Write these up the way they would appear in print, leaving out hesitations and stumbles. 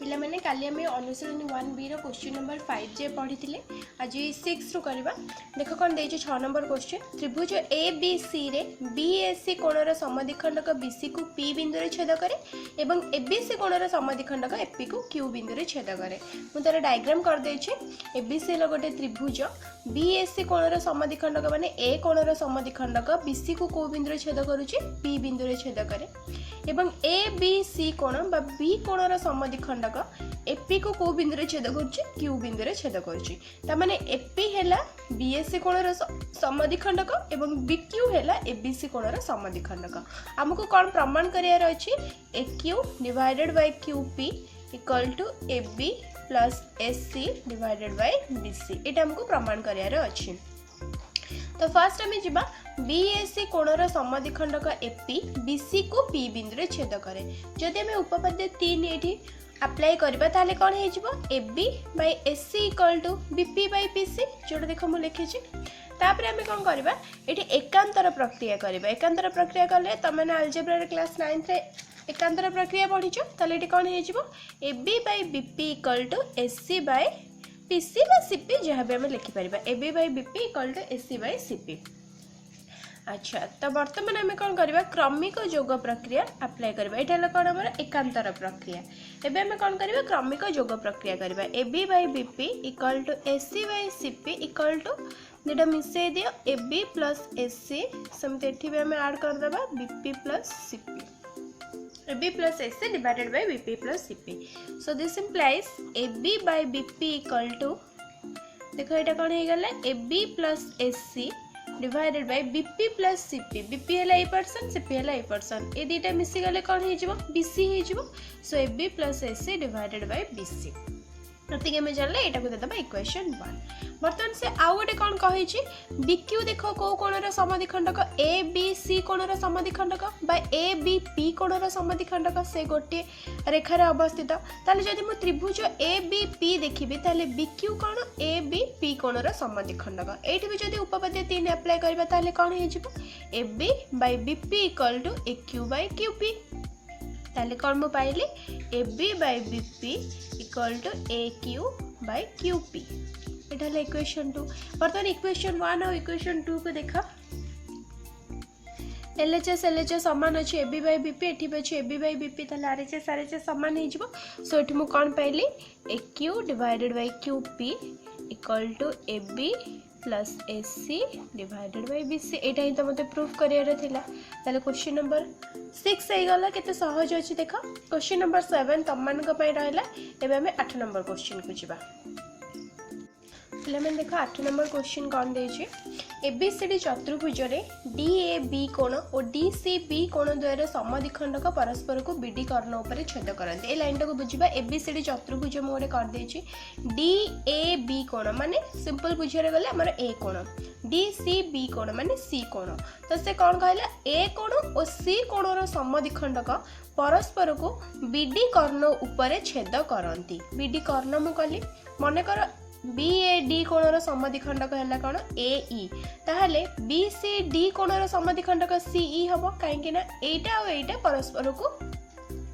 पिला माने काली आम अनुशीलनी 1B क्वेश्चन नंबर 5 जे पढ़ी आज 6 रु करवा देख कौन दे 6 नंबर क्वेश्चन त्रिभुज ए बी सी रे बीएससी कोणर समद्विखंडक बीसी को पी बिंदु छेद करे एवं एबीसी कोणर समद्विखंडक एपी को क्यू बिंदु छेद करे मुझे डायग्राम कर देछि एबीसी गोटे त्रिभुज बीएससी कोणर समद्विखंडक माने ए कोणर समद्विखंडक बीसी को को बिंदु छेद करूछि पी बिंदु छेद करे एवं ए बी सी कोण बा बी कोणर समद्विखंडक एपी को को बिंदु छेद करूछि क्यू बिंदु छेद करूछि ता माने एपी हैला बीएससी कोणर समद्विखंडक एवं बीक्यू हैला एबीसी कोणर समद्विखंडक हमको कोन प्रमाण करियार अछि AQ divided by QP equal to AB plus SC divided by BC एटा हमको प्रमाण करियार अछि। तो फर्स्ट आम जा बीएससी कोणर समद्विखंडक एपी बीसी को पी बिंदु छेद करे जदि आम उपपाद्य 3 ये अप्लाई करबा ताले कोन हे जिवो AB by SC equal to BP by PC जोटा देखो मु लिखि छी तापर आम कोन करबा एठी एकांतर प्रक्रिया करबा एकांतर प्रक्रिया करले तमन अलजेब्रा क्लास 9th रे एकांतर प्रक्रिया पढिचो ताले एठी कोन हे जिवो AB by BP equal to SC by PC बा सीपी जहाँ भी आम लिखिपर AB by BP equal to SC by CP. अच्छा तो बर्तमान आम कौन करवा क्रमिक जोग प्रक्रिया अप्लाई करबा एटा कौन हमर एकांतर प्रक्रिया एबे आम कौन करवा क्रमिक जोग प्रक्रिया करबा AB by BP equal to SC by CP equal to जेटा मिसई दियो एबी प्लस एससी सेमते एठी भी आम ऐड कर देबा BP plus CP AB plus SC divided by BP plus CP. So this implies AB by BP equal to देखो ये कौन है गला AB plus SC divided by BP plus CP. BP है लाई पर्सन CP है लाई person ये दीटा मिसी गले कौन है जीवो BC है जीवो. So AB plus SC divided by BC. प्रतीक में जानले एटा को देबा इक्वेशन 1 बर्तमान से आउ गोटे कौन कहि छी बीक्यू देखो को कोणर समद्विखंडक ए बी सी कोणर समद्विखंडक बा ए बी पी कोणर समद्विखंडक से गोटे रेखा रे अवस्थित ताले जदि मु त्रिभुज ए बी पी देखिबी ताले बीक्यू कोण ए बी पी कोणर समद्विखंडक एठी भी जदि उपपाद्य 3 अप्लाई करबा ताले कोन हे जिवो A B by BP equal to A Q by QP ताले कोन मु पाइली A B by BP equal to A Q by QP एटा है इक्वेशन 2 बर्तमान इक्वेशन 1 और इक्वेशन 2 को देखा एलएचएस एलएचएस समान अछि एबी बाय बीपी एठी भी अछि एबी बाय बीपी ताले आरएचएस आरएचएस समान हे जिवो सो एठी मु कोन पाइली A Q divided by QP equal to AB plus SC divided by BC एटा ही तो मते प्रूफ करियर थिला ताले क्वेश्चन नंबर 6 हे गला केते सहज अछि देखा क्वेश्चन नंबर 7 तमन को पय रहला एबे हमें 8 नंबर क्वेश्चन को जिबा पिला देखो 8 नंबर क्वेश्चन कौन देछि एबीसीडी चतुर्भुज रे डीएबी कोण और डीसीबी कोण द्वयर समद्विखंडक परस्पर को बीडी कर्ण ऊपर छेद करते ए लाइन को बुझिबा एबीसीडी चतुर्भुज मोरे कर देछि डीएबी कोण माने सिंपल बुझिरे गले हमर ए कोण डीसीबी कोण माने सी कोण तो से कौन कहला ए कोण और सी कोणर समद्विखंडक परस्पर को बीडी कर्ण ऊपर छेद करंती बीडी कर्ण मु कहली माने कर बीएडी कोणर समद्विखंडक हैला कोन एई ताहले बीसीडी कोणर समद्विखंडक सीई हबो काहे ना एटा और एटा परस्पर को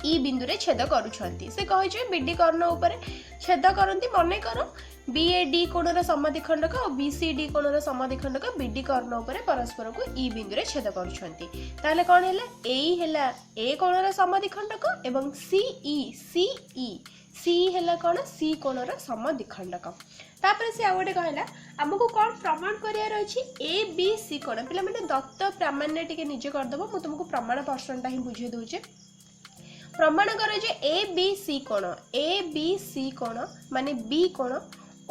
ई बिंदु रे छेद करूछंती से कहै छै बीडी कर्ण ऊपर छेद करंती मने करो बीएडी कोणर समद्विखंडक और बीसीडी कोणर समद्विखंडक बीडी कर्ण ऊपर परस्पर को ई बिंदु रे छेद करूछंती ताहले कोन हैला एई हैला ए कोणर समद्विखंडक एवं सीई सी हैला कोन सी कोणर समद्विखंडक तापर से आउटे कहला हमको कोन प्रमाण करियार अछि ए बी सी कोण पिला माने दत्त प्रामाण्य टिके निजे कर दबो मु तुमको प्रमाण पर्सन ता ही बुझे दोचे प्रमाण कर जे ए बी सी कोण माने बी कोण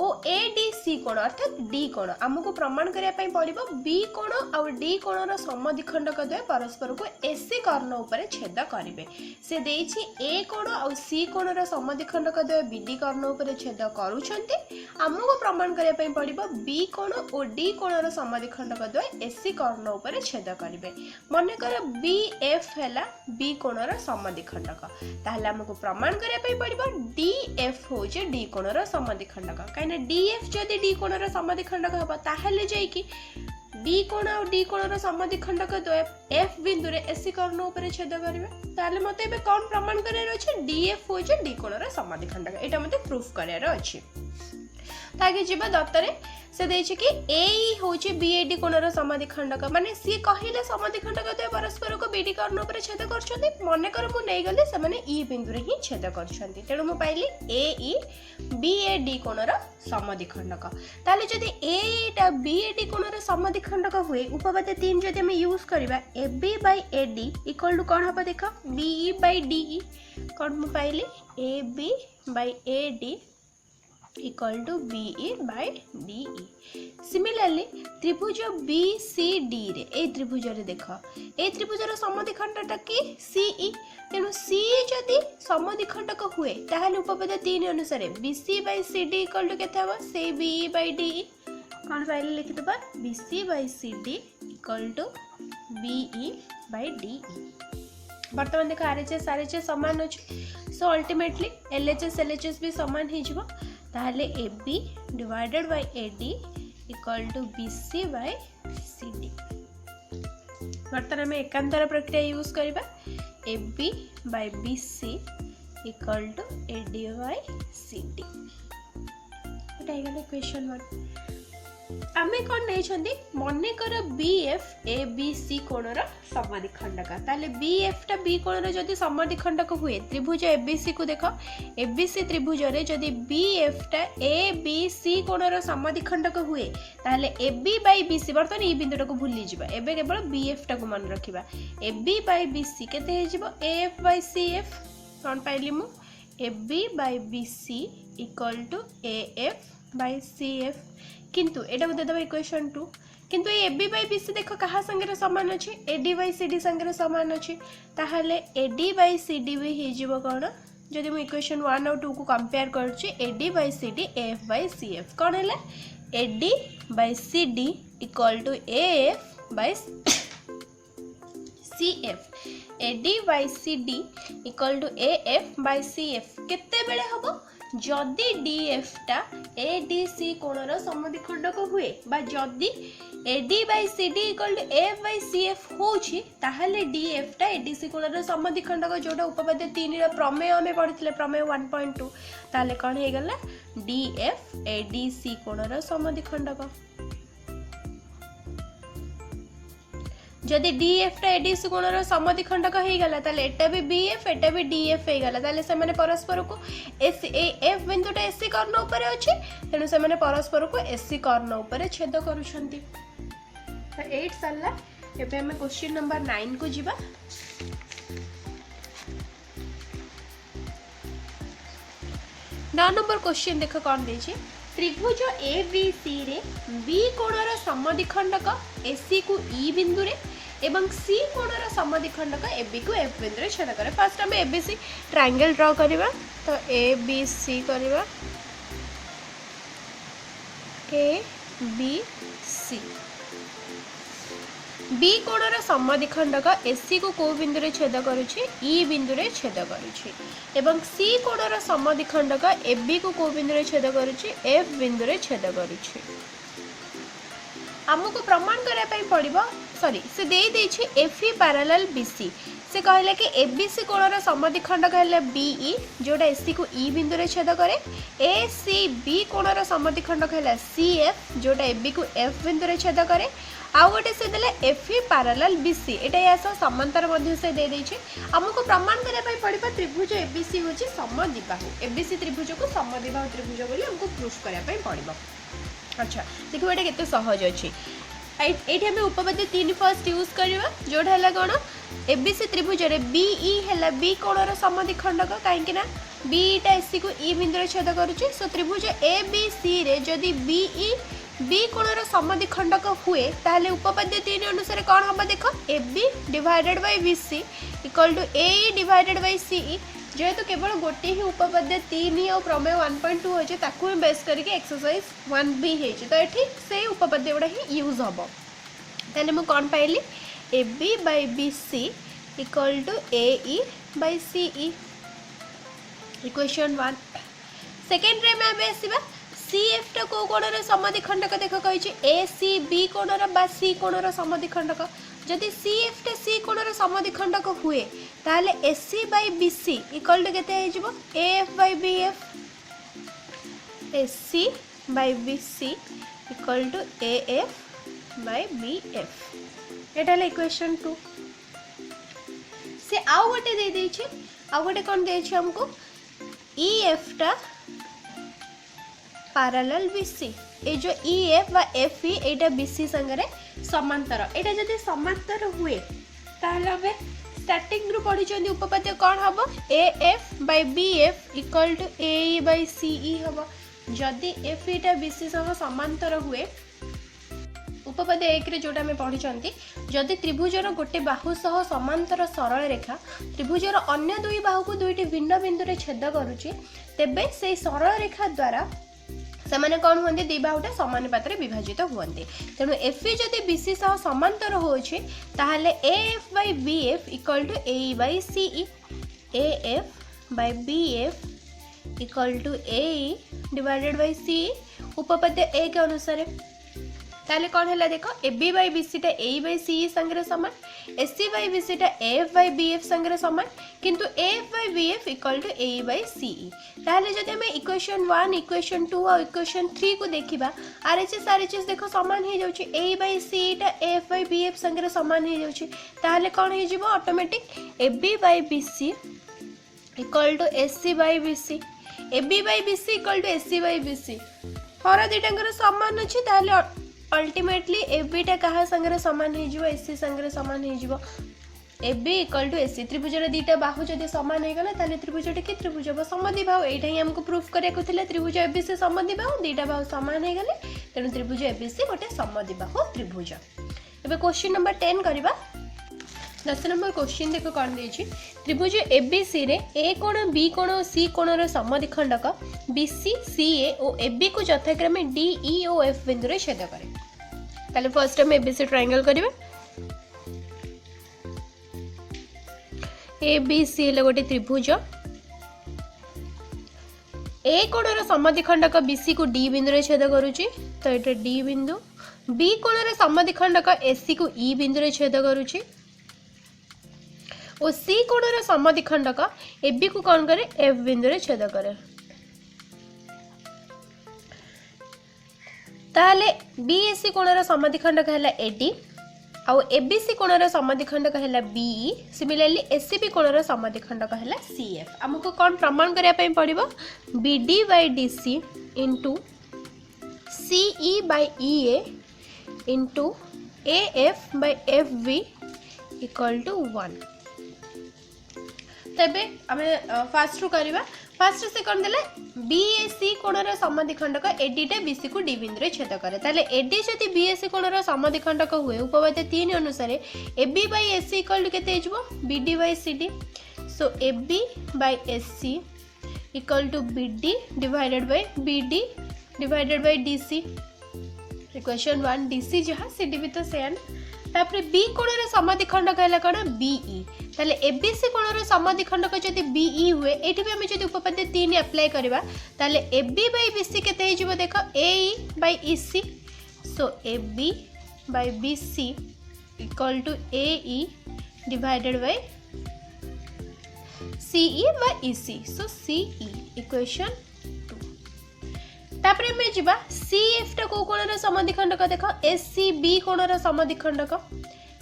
ओ ए डी सी कोण अर्थात डी कोण हमको प्रमाण करिया पई पड़िबो बी कोण और डी कोणर समद्विखंडक द्वय परस्पर को एसी कर्ण ऊपर छेद करिवे से देछि ए कोण और सी कोणर समद्विखंडक द्वय बीडी कर्ण ऊपर छेद करूछंती हमको प्रमाण करिया पई पड़िबो बी कोण और डी कोणर समद्विखंडक द्वय एसी कर्ण ऊपर छेद करिवे माने कर बी एफ हैला बी कोणर समद्विखंडक ताहले हमको प्रमाण करिया पई पड़िबो डी एफ हो जे डी कोणर समद्विखंडक कहीं डीएफ जदि डी कोणर समद्विखंडक हम ताहले जाइकी बी कोण और डी कोणर समद्विखंडक द्वय एफ बिंदु रे एसी कर्ण ऊपर छेद करिवे ताले मते एबे कोन प्रमाण करार अछि डीएफ होचे डी कोणर समद्विखंडक एटा मते प्रूफ करार अछि ताके जीवा दत्तरे से देछि कि ए होचे बीएडी कोणर समद्विखंडक माने सी कहिले समद्विखंडक द्वय परस्पर को बीडी कर्ण ऊपर छेद करछथि मने कर मु नै गले से माने ई बिंदु रे ही छेद करछथि तेणु मु पाइली ए ई बीएडी कोणर समद्विखंडक ताले जदि ए टा बीएडी कोणर समद्विखंडक हुए उपपाद्य 3 जदि हम यूज करबा AB by AD equal to कोन हबा देखो बीई बाय डीई कोन मु पाइली AB by AD equal to BE by DE. Similarly, त्रिभुज BCD रे ए त्रिभुज रे देखो ए त्रिभुजर समद्विखंडटा की CE तेनु C जदि समद्विखंडक हुए ताहले उपपाद्य 3 अनुसार BC by CD equal to केते हबो से BE by DE cone file लिखि दबा BC by CD equal to BE by DE. वर्तमान देखो RHS समान अछि सो अल्टीमेटली LHS LHS भी समान हे जिवो ताहले AB divided by AD equal to BC by CD. वर्तमान में एकांतर प्रक्रिया यूज करबा AB by BC equal to AD by CD. एटा हेगले क्वेश्चन 1 आमे कोन नै छथि मने कर BF ABC कोणर समद्विखंडक ताले BF टा B कोणर जदि समद्विखंडक हुए त्रिभुज ABC को देखो ABC त्रिभुज रे जदि BF टा ABC कोणर समद्विखंडक हुए ताले AB बाय BC वर्तमान ई बिंदुटा को भूली जिबा एबे केवल BF टा को मन रखिबा AB बाय BC केते हे जिवो AF बाय CF कोन पाइली मु AB by BC equal to AF by CF किंतु एटा को देदबा इक्वेशन 2 किंतु ए AB बाय BC देखो कहा संगे समान अछि AD बाय CD संगे समान अछि ताहले AD बाय CD भी हे जिवो कोन जदि हम इक्वेशन 1 और 2 को कंपेयर करछि AD by CD AF by CF कोन हैला AD by CD equal to AF by CF AD by CD equal to AF by CF केते बेले हबो जदि DF टा ADC कोणर समद्विखंडक हुए बा जदि AD by CD equal to AF by CF होछि ताहले DF टा ADC कोणर समद्विखंडक जोटा उपपाद्य 3 रा प्रमेय हमें पढितले प्रमेय 1.2 ताहले कोन हे गला DF ADC कोणर समद्विखंडक जदि DF टा ADC कोणर समद्विखंडक हे गला ताले एटा भी BF एटा भी DF हे गला ताले से माने परस्पर को F बिंदु टा SC कर्ण ऊपर अछि तेनु से माने परस्पर को SC कर्ण ऊपर छेद करूछंती तो 8 सल्ला एबे हम क्वेश्चन नंबर 9 को जिबा 9 नंबर क्वेश्चन देखो कोन देछि त्रिभुज ABC रे B कोणर समद्विखंडक AC को E बिंदु रे एवं C कोणर समद्विखंडक AB को F बिंदु रे छेद करे फर्स्ट हम ABC ट्रायंगल ड्रा करबा तो ABC करबा ABC B कोणर समद्विखंडक AC को बिंदु रे छेद करूछि E बिंदु रे छेद करूछि एवं C कोणर समद्विखंडक AB को बिंदु रे छेद करूछि F बिंदु रे छेद करूछि हमको प्रमाण करै पई पड़िबो सॉरी से देई दैछि FE पैरेलल BC से कहले कि ABC कोणर समद्विखंडक हैले BE जोटा AC को E बिंदु रे छेद करे ACB कोणर समद्विखंडक हैला CF जोटा AB को F बिंदु रे छेद करे आउ गोटे से देले FE पैरेलल BC एटा यासा समांतर मध्य से दे दैछि हमको प्रमाण करे पई पड़िबो त्रिभुज ABC होछि समद्विबाहु ABC त्रिभुज को समद्विबाहु त्रिभुज बोली हमको प्रूफ करे पई पड़िबो अच्छा देखो एटा केते सहज अछि एठी हम उपपाद्य 3 फर्स्ट यूज करबा जोडा हला कोन ABC त्रिभुज रे BE हला B कोणर समद्विखंडक काहे कि ना B टा AC को E बिंदु रे छेद करूछि सो त्रिभुज ABC रे जदी BE B कोणर समद्विखंडक हुए ताहले उपपाद्य 3 अनुसार कोन हम देखो AB divided by BC equal to AE divided by CE जेहेतु केवल गोटे ही उपपाद्य 3 और प्रमेय 1.2 होजे ताकू हम बेस करके एक्सरसाइज 1 भी हेजे तो एठी से उपपाद्य गुडा ही यूज हबो ताले म कोन पाइली AB by BC equal to AE by CE equation 1 second रे में आबे आसीबा सी एफ टा को कोणर समद्विखंडक देख कही ए सी बी कोणर बा सी कोणर समद्विखंडक जदि सी एफ टा सी कोणर समद्विखंडक हुए ताले S C by B C equal to केते हे जिवो A F by B F S C by B C equal to A F by B F एटा ले इक्वेशन 2 से आउ गोटे दे देछि आउ गोटे कोन देछि हमको ई एफ टा पैरेलल बीसी ए जो ई एफ बा एफ ई एटा बीसी संगरे समांतर एटा जदि समांतर हुए ताहले हबे स्टार्टिंग रु पढि चंदी उपपाद्य कोन हबो A F by B F equal to A E by C E हबो जदि एफ ई टा बीसी सह समांतर हुए उपपाद्य एक रे जोटा में पढि चंदी जदि त्रिभुजर गोटे बाहु सह समांतर सरल रेखा त्रिभुजर अन्य दुई बाहु को दुईटी भिन्न बिंदु रे छेद करूची तेबे से सरल रेखा द्वारा से कौन हुए दी बाहुटा समानुपात विभाजित हुए तेणु एफ ई जदि बीसी सह समांतर होछि ताहले A F by B F equal to A by C E A F by B F equal to A divided by C उपपाद्य ए के अनुसार ताले कौन है देख A B by B C टा ए बाय सी संगे सामान S C by B C टा A F by B F संगे सामान किंतु A F by B F equal to A by C ताले जदि हमें इक्वेशन 1 इक्वेशन 2 और इक्वेशन 3 को देखिबा आरएचएस देखो समान हे जाउची ए बाय सी टा A F by B F संगे समान हे जाउची ताले कौन हे जिवो automatic A B by B C equal to S C by B C A B by B C equal to S C by B C हर दुटांकर समान अछि ताले अल्टीमेटली ए बी टा कहा संगे समान हे जिवो एस सी संगे समान हे जिवो A B equal to S C त्रिभुजर दीटा बाहु जदि समान हे गला ताले त्रिभुजटा कि त्रिभुज बा समद्विबाहु एटा ही हमको प्रूफ करे को थिले त्रिभुज एबीसी समद्विबाहु दीटा बाहु समान हे गले तेनु त्रिभुज एबीसी गोटे समद्विबाहु त्रिभुज एबे क्वेश्चन नंबर 10 करबा 10 नंबर क्वेश्चन देखो कौन देछि त्रिभुज एबीसी रे ए कोण बी कोण और सी कोण रो समद्विखंडक बीसी सीए और एबी को यथाक्रमे डी ई और एफ बिंदु रे छेद करे ताले फर्स्ट हम एबीसी ट्रायंगल करिवे ए बी सी ले गोटे त्रिभुज ए कोणर समद्विखंडक बीसी को डी बिंदु रे छेद करूची तो एटा डी बिंदु बी कोणर समद्विखंडक एसी को ई बिंदु रे छेद करूची और सी कोणर समद्विखंडक एबी को कौन करे एफ बिंदु रे छेद करे ताले बीएसी कोणर समद्विखंडक हैला एडी आउ एबीसी कोणर समद्विखंडक हैला बीई सिमिलरली एसीबी कोणर समद्विखंडक हैला सीएफ हमको कौन प्रमाण करिया पई पड़िबो BD by DC into CE by EA into AF by FV equal to 1 तबे हमें फास्ट रू करबा फास्ट से कोन देले बीएसी कोणर समद्विखंडक एडी टा बीसी को डी बिंदु रे छेद करे ताले एडी जति बीएसी कोणर समद्विखंडक हुए उपपाद्य 3 अनुसार AB by AC equal to केते हिजबो BD by CD so AB by AC equal to BD divided by BD divided by DC equation 1 DC जहां सीडी भी तो सेम तापरे बी कोणर समद्विखंडक हैला कोन बीई ताले एबीसी कोणर समद्विखंडक जदि बीई हुए एठी भी हम जदि उपपाद्य 3 अप्लाई करबा ताले एबी बाय बीसी केते हिजबो देखो AE by EC so AB by BC equal to AE divided by CE by EC so CE equation 2 तापरे में जिबा सीएफ टा को कोणर समद्विखंडक देखो एससीबी कोणर समद्विखंडक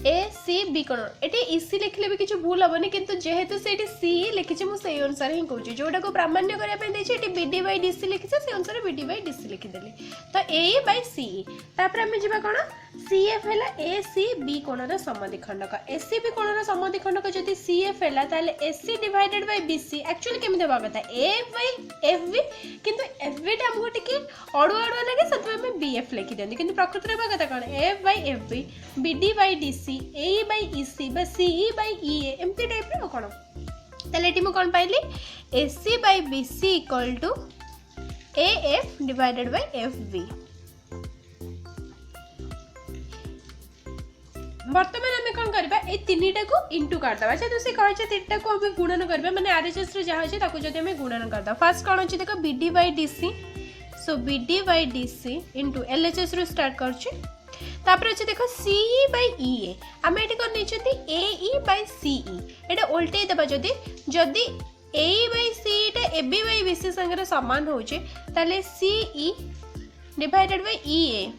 ए सी बी कोण एटे इसी लिखले भी किछ भूल हबनी किंतु जेहेतु सेठी सी लिखिछ मु सेई अनुसार ही कहूची जोटा को प्रामाण्य करिया पे देछि एटी बीडी बाय डीसी लिखिछ से अनुसार बीडी बाय डीसी लिखि देली तो ए बाय सी तापर हम जिबा कोन सीएफ हैला ए सी बी कोणर समद्विखंडक एसीबी कोणर समद्विखंडक जदि सीएफ हैला ताले AC divided by BC actually केमि देबा कथा ए बाय एफबी किंतु एफबी टा हमको टिके अडुआ अडुआ लागे सतवे हम बीएफ लिखि देंदी किंतु प्रकृति रे कथा कोन F by FB BD by DC A by EC बा सीई बाय ईए एमती टाइप रे कोन ताले एटी मु कोन पाइली AC by BC equal to AF divided by FB वर्तमान हमें कौन करबा ए तीनटा को इनटू कर दबा अच्छा तुसे कहै छै तीनटा को हमें गुणन करबा माने आरएचएस रे जहा छै ताको जदि हमें गुणन कर दबा फर्स्ट कोन अछि देखो BD by DC so B D by D C into L H S रु स्टार्ट करुचे तापर अच्छे देख सीई बाई ई आम ये कौन नहीं ए बाई सीई एटा उल्टे देवा जदि जदि ए बाई सी टा A B by B C संगे सामान होचे ताले सीई डिवाइडेड बाई ई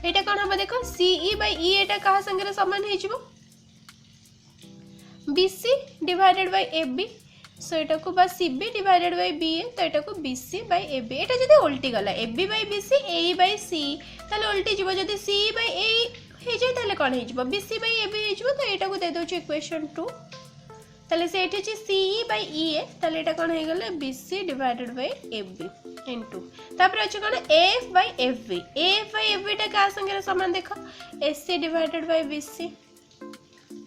एटा कौन हम देख सीई बाई ई एटा कहा संगे सामान हो B C divided by A B so एटा को बस C B divided by B A तो एटा को B C by A B एटा जदि उल्टी गला A B by B C A by C ताले उल्टी जीव जदि सी बाई ए हो जाए ताले कौन हो B C by A B हो तो एटा को दे दो इक्वेशन 2 ताले से एठी सी बाई ई ए ताले एटा कौन हो गला B C divided by A B into तापर अछि कौन एफ बाई एफ बी टा का संगे समान देख S C divided by B C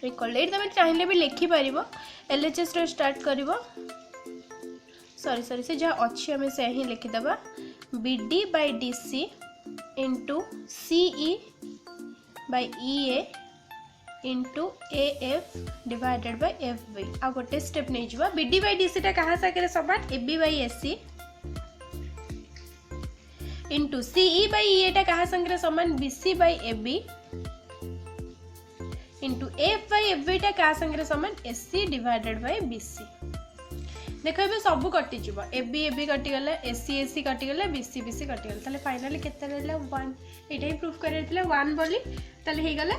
recall तुम चाहिए भी लिखिपर एल एच एस स्टार्ट कर सॉरी से जहाँ अच्छी आम से ही लिखिदबा B D by D C into C E by E A into A F divided by F B आ गोटे स्टेप नहीं जावा B D by D C टा कहा सागर समान A B by S C into C E by E A टा कहा संगे समान B C by A B into F by F B टा क्या संगे समान S C divided by B C देख ये सब कटिज ए बी कटिगला एस सी कटिगला बी सी कटिगला फाइनाली केते रहला 1 एटा ही प्रूफ कर 1 बोली ताले हे गला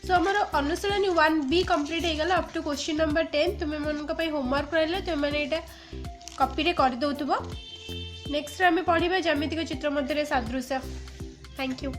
सो हमर अनुसरणी 1B कंप्लीट हे गला अप टू क्वेश्चन नंबर 10 तुम मन को होमवर्क रहले तुम मैंने एटा कॉपी रे कर दउतबो नेक्स्ट रे हमें पढ़िबा ज्यामितिक चित्र मध्य सादृश्य थैंक यू।